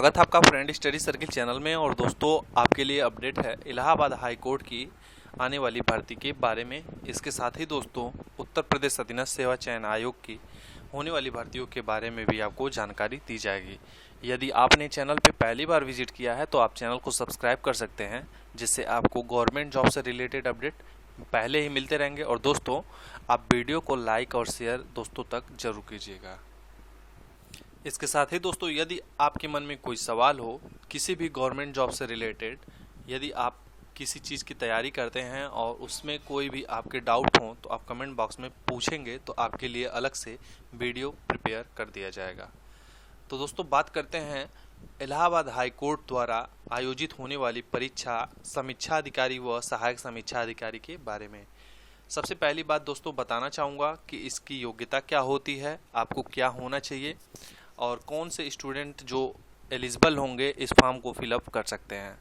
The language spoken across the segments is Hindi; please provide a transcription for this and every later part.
स्वागत है आपका फ्रेंड स्टडी सर्किल चैनल में। और दोस्तों, आपके लिए अपडेट है इलाहाबाद हाई कोर्ट की आने वाली भर्ती के बारे में। इसके साथ ही दोस्तों, उत्तर प्रदेश अधीनस्थ सेवा चयन आयोग की होने वाली भर्तियों के बारे में भी आपको जानकारी दी जाएगी। यदि आपने चैनल पे पहली बार विजिट किया है तो आप चैनल को सब्सक्राइब कर सकते हैं, जिससे आपको गवर्नमेंट जॉब से रिलेटेड अपडेट पहले ही मिलते रहेंगे। और दोस्तों, आप वीडियो को लाइक और शेयर दोस्तों तक जरूर कीजिएगा। इसके साथ ही दोस्तों, यदि आपके मन में कोई सवाल हो किसी भी गवर्नमेंट जॉब से रिलेटेड, यदि आप किसी चीज़ की तैयारी करते हैं और उसमें कोई भी आपके डाउट हो तो आप कमेंट बॉक्स में पूछेंगे, तो आपके लिए अलग से वीडियो प्रिपेयर कर दिया जाएगा। तो दोस्तों, बात करते हैं इलाहाबाद हाई कोर्ट द्वारा आयोजित होने वाली परीक्षा समीक्षा अधिकारी व सहायक समीक्षा अधिकारी के बारे में। सबसे पहली बात दोस्तों बताना चाहूँगा कि इसकी योग्यता क्या होती है, आपको क्या होना चाहिए और कौन से स्टूडेंट जो एलिजिबल होंगे इस फॉर्म को फिलअप कर सकते हैं।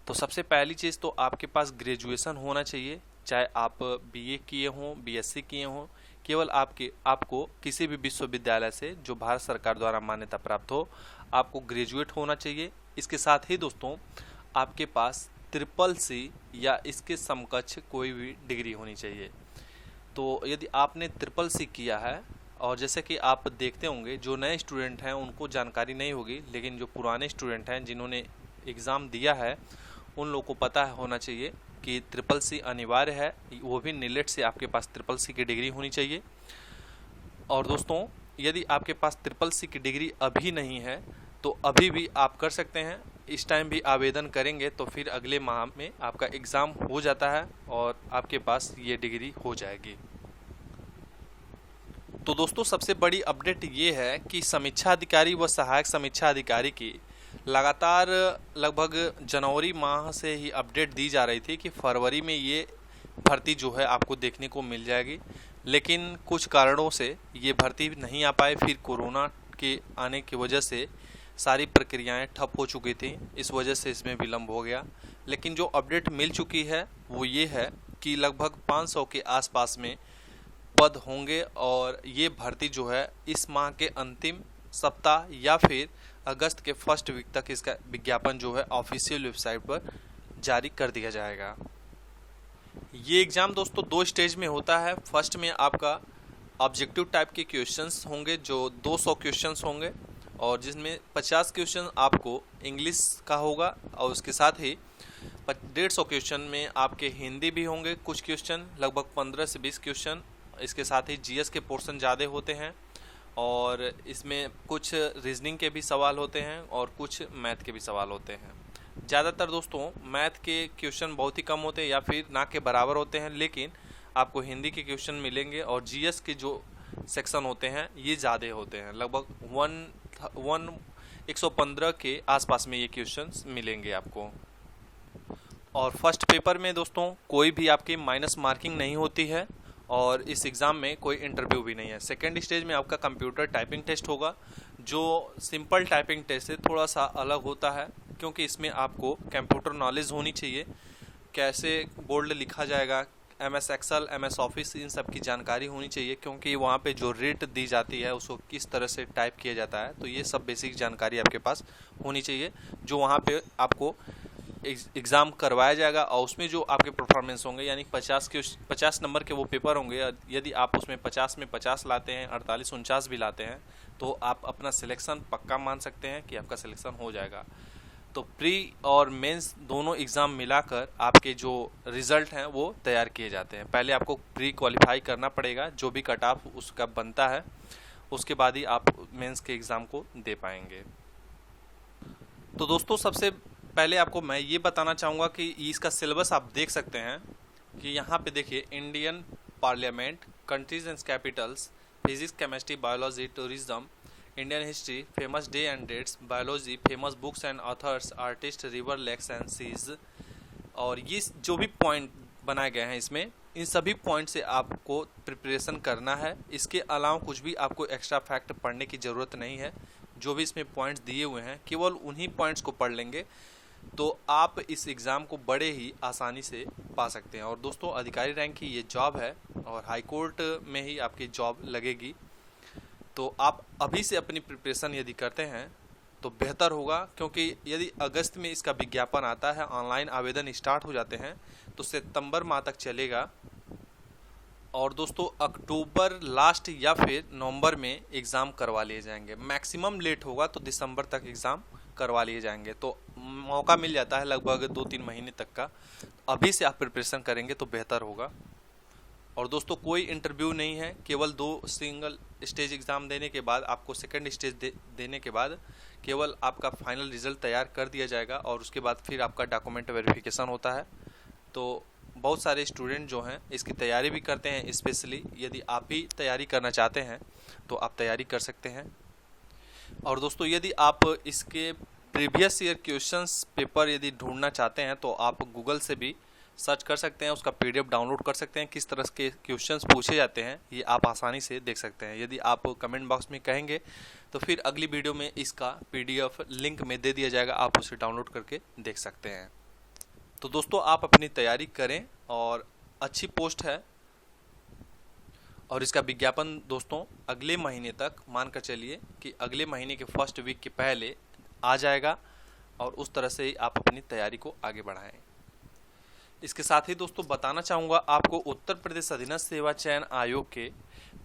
तो सबसे पहली चीज़ तो आपके पास ग्रेजुएशन होना चाहिए, चाहे आप बीए किए हों, बीएससी किए हों। केवल आपको किसी भी विश्वविद्यालय से जो भारत सरकार द्वारा मान्यता प्राप्त हो, आपको ग्रेजुएट होना चाहिए। इसके साथ ही दोस्तों, आपके पास ट्रिपल सी या इसके समकक्ष कोई भी डिग्री होनी चाहिए। तो यदि आपने ट्रिपल सी किया है, और जैसे कि आप देखते होंगे जो नए स्टूडेंट हैं उनको जानकारी नहीं होगी, लेकिन जो पुराने स्टूडेंट हैं जिन्होंने एग्ज़ाम दिया है उन लोगों को पता होना चाहिए कि ट्रिपल सी अनिवार्य है, वो भी नीलेट से आपके पास ट्रिपल सी की डिग्री होनी चाहिए। और दोस्तों, यदि आपके पास ट्रिपल सी की डिग्री अभी नहीं है तो अभी भी आप कर सकते हैं। इस टाइम भी आवेदन करेंगे तो फिर अगले माह में आपका एग्ज़ाम हो जाता है और आपके पास ये डिग्री हो जाएगी। तो दोस्तों, सबसे बड़ी अपडेट ये है कि समीक्षा अधिकारी व सहायक समीक्षा अधिकारी की लगातार लगभग जनवरी माह से ही अपडेट दी जा रही थी कि फरवरी में ये भर्ती जो है आपको देखने को मिल जाएगी, लेकिन कुछ कारणों से ये भर्ती नहीं आ पाए। फिर कोरोना के आने की वजह से सारी प्रक्रियाएं ठप हो चुकी थी, इस वजह से इसमें विलम्ब हो गया। लेकिन जो अपडेट मिल चुकी है वो ये है कि लगभग 500 के आसपास में पद होंगे और ये भर्ती जो है इस माह के अंतिम सप्ताह या फिर अगस्त के फर्स्ट वीक तक इसका विज्ञापन जो है ऑफिशियल वेबसाइट पर जारी कर दिया जाएगा। ये एग्ज़ाम दोस्तों 2 स्टेज में होता है। फर्स्ट में आपका ऑब्जेक्टिव टाइप के क्वेश्चंस होंगे जो 200 क्वेश्चंस होंगे, और जिसमें 50 क्वेश्चन आपको इंग्लिश का होगा और उसके साथ ही 150 क्वेश्चन में आपके हिंदी भी होंगे। कुछ क्वेश्चन लगभग 15 से 20 क्वेश्चन, इसके साथ ही जीएस के पोर्शन ज़्यादा होते हैं और इसमें कुछ रीजनिंग के भी सवाल होते हैं और कुछ मैथ के भी सवाल होते हैं। ज़्यादातर दोस्तों मैथ के क्वेश्चन बहुत ही कम होते हैं या फिर ना के बराबर होते हैं, लेकिन आपको हिंदी के क्वेश्चन मिलेंगे और जीएस के जो सेक्शन होते हैं ये ज़्यादा होते हैं। लगभग 115 के आसपास में ये क्वेश्चन मिलेंगे आपको। और फर्स्ट पेपर में दोस्तों कोई भी आपकी माइनस मार्किंग नहीं होती है और इस एग्ज़ाम में कोई इंटरव्यू भी नहीं है। सेकेंड स्टेज में आपका कंप्यूटर टाइपिंग टेस्ट होगा, जो सिंपल टाइपिंग टेस्ट से थोड़ा सा अलग होता है, क्योंकि इसमें आपको कंप्यूटर नॉलेज होनी चाहिए, कैसे बोल्ड लिखा जाएगा, एमएस एक्सेल, एमएस ऑफिस, इन सब की जानकारी होनी चाहिए, क्योंकि वहाँ पे जो रेट दी जाती है उसको किस तरह से टाइप किया जाता है, तो ये सब बेसिक जानकारी आपके पास होनी चाहिए, जो वहाँ पे आपको एग्ज़ाम करवाया जाएगा। और उसमें जो आपके परफॉर्मेंस होंगे, यानी 50 नंबर के वो पेपर होंगे। यदि आप उसमें 50 में 50 लाते हैं, 48 49 भी लाते हैं, तो आप अपना सिलेक्शन पक्का मान सकते हैं कि आपका सिलेक्शन हो जाएगा। तो प्री और मेंस दोनों एग्ज़ाम मिलाकर आपके जो रिज़ल्ट हैं वो तैयार किए जाते हैं। पहले आपको प्री क्वालिफाई करना पड़ेगा, जो भी कट ऑफ उसका बनता है, उसके बाद ही आप मेंस के एग्ज़ाम को दे पाएंगे। तो दोस्तों, सबसे पहले आपको मैं ये बताना चाहूँगा कि इसका सिलेबस आप देख सकते हैं कि यहाँ पे देखिए, Indian parliament, countries and capitals, physics, chemistry, biology, tourism, Indian history, famous day and dates, biology, famous books and authors, artist, river, lakes and seas. और ये जो भी पॉइंट बनाए गए हैं इसमें, इन सभी पॉइंट से आपको प्रिपरेशन करना है। इसके अलावा कुछ भी आपको एक्स्ट्रा फैक्ट पढ़ने की ज़रूरत नहीं है। जो भी इसमें पॉइंट्स दिए हुए हैं केवल उन्हीं पॉइंट्स को पढ़ लेंगे तो आप इस एग्ज़ाम को बड़े ही आसानी से पा सकते हैं। और दोस्तों, अधिकारी रैंक की ये जॉब है और हाई कोर्ट में ही आपकी जॉब लगेगी। तो आप अभी से अपनी प्रिपरेशन यदि करते हैं तो बेहतर होगा, क्योंकि यदि अगस्त में इसका विज्ञापन आता है, ऑनलाइन आवेदन स्टार्ट हो जाते हैं तो सितंबर माह तक चलेगा और दोस्तों अक्टूबर लास्ट या फिर नवंबर में एग्ज़ाम करवा लिए जाएंगे। मैक्सिमम लेट होगा तो दिसंबर तक एग्ज़ाम करवा लिए जाएंगे, तो मौका मिल जाता है लगभग 2-3 महीने तक का। अभी से आप प्रिपरेशन करेंगे तो बेहतर होगा। और दोस्तों कोई इंटरव्यू नहीं है, केवल 2 सिंगल स्टेज एग्ज़ाम देने के बाद, आपको सेकंड स्टेज देने के बाद केवल आपका फाइनल रिजल्ट तैयार कर दिया जाएगा और उसके बाद फिर आपका डॉक्यूमेंट वेरिफिकेशन होता है। तो बहुत सारे स्टूडेंट जो हैं इसकी तैयारी भी करते हैं। स्पेशली यदि आप भी तैयारी करना चाहते हैं तो आप तैयारी कर सकते हैं। और दोस्तों यदि आप इसके प्रीवियस ईयर क्वेश्चंस पेपर यदि ढूंढना चाहते हैं तो आप गूगल से भी सर्च कर सकते हैं, उसका PDF डाउनलोड कर सकते हैं। किस तरह के क्वेश्चंस पूछे जाते हैं ये आप आसानी से देख सकते हैं। यदि आप कमेंट बॉक्स में कहेंगे तो फिर अगली वीडियो में इसका PDF लिंक में दे दिया जाएगा, आप उसे डाउनलोड करके देख सकते हैं। तो दोस्तों आप अपनी तैयारी करें और अच्छी पोस्ट है और इसका विज्ञापन दोस्तों अगले महीने तक, मान कर चलिए कि अगले महीने के फर्स्ट वीक के पहले आ जाएगा और उस तरह से ही आप अपनी तैयारी को आगे बढ़ाएं। इसके साथ ही दोस्तों बताना चाहूँगा आपको, उत्तर प्रदेश अधीनस्थ सेवा चयन आयोग के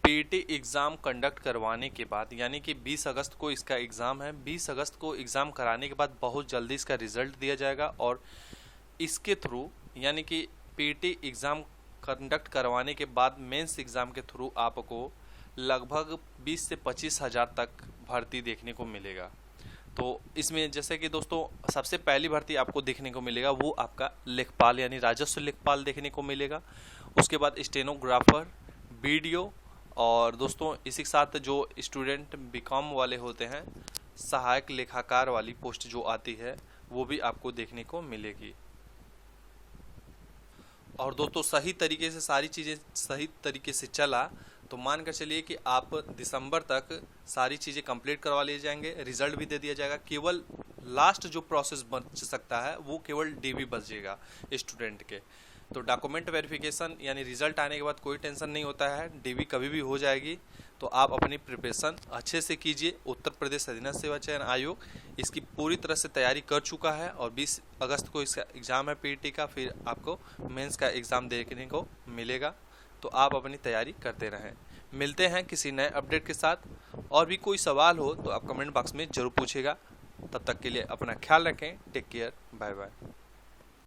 PET एग्ज़ाम कंडक्ट करवाने के बाद, यानी कि 20 अगस्त को इसका एग्ज़ाम है, 20 अगस्त को एग्ज़ाम कराने के बाद बहुत जल्दी इसका रिज़ल्ट दिया जाएगा और इसके थ्रू, यानी कि PET एग्ज़ाम कंडक्ट करवाने के बाद मेंस एग्ज़ाम के थ्रू आपको लगभग 20 से 25 हज़ार तक भर्ती देखने को मिलेगा। तो इसमें जैसे कि दोस्तों सबसे पहली भर्ती आपको देखने को मिलेगा वो आपका लेखपाल यानी राजस्व लेखपाल देखने को मिलेगा। उसके बाद स्टेनोग्राफर, BDO और दोस्तों इसी के साथ जो स्टूडेंट BCom वाले होते हैं, सहायक लेखाकार वाली पोस्ट जो आती है वो भी आपको देखने को मिलेगी। और दोस्तों सही तरीके से सारी चीज़ें सही तरीके से चला तो मान कर चलिए कि आप दिसंबर तक सारी चीज़ें कंप्लीट करवा लिए जाएंगे, रिजल्ट भी दे दिया जाएगा। केवल लास्ट जो प्रोसेस बच सकता है वो केवल DV बचेगा स्टूडेंट के। तो डॉक्यूमेंट वेरिफिकेशन यानी रिजल्ट आने के बाद कोई टेंशन नहीं होता है, DV कभी भी हो जाएगी। तो आप अपनी प्रिपरेशन अच्छे से कीजिए। उत्तर प्रदेश अधीनस्थ सेवा चयन आयोग इसकी पूरी तरह से तैयारी कर चुका है और 20 अगस्त को इसका एग्ज़ाम है PET का, फिर आपको मेंस का एग्ज़ाम देखने को मिलेगा। तो आप अपनी तैयारी करते रहें। मिलते हैं किसी नए अपडेट के साथ। और भी कोई सवाल हो तो आप कमेंट बॉक्स में ज़रूर पूछेगा। तब तक के लिए अपना ख्याल रखें। Take care, bye bye.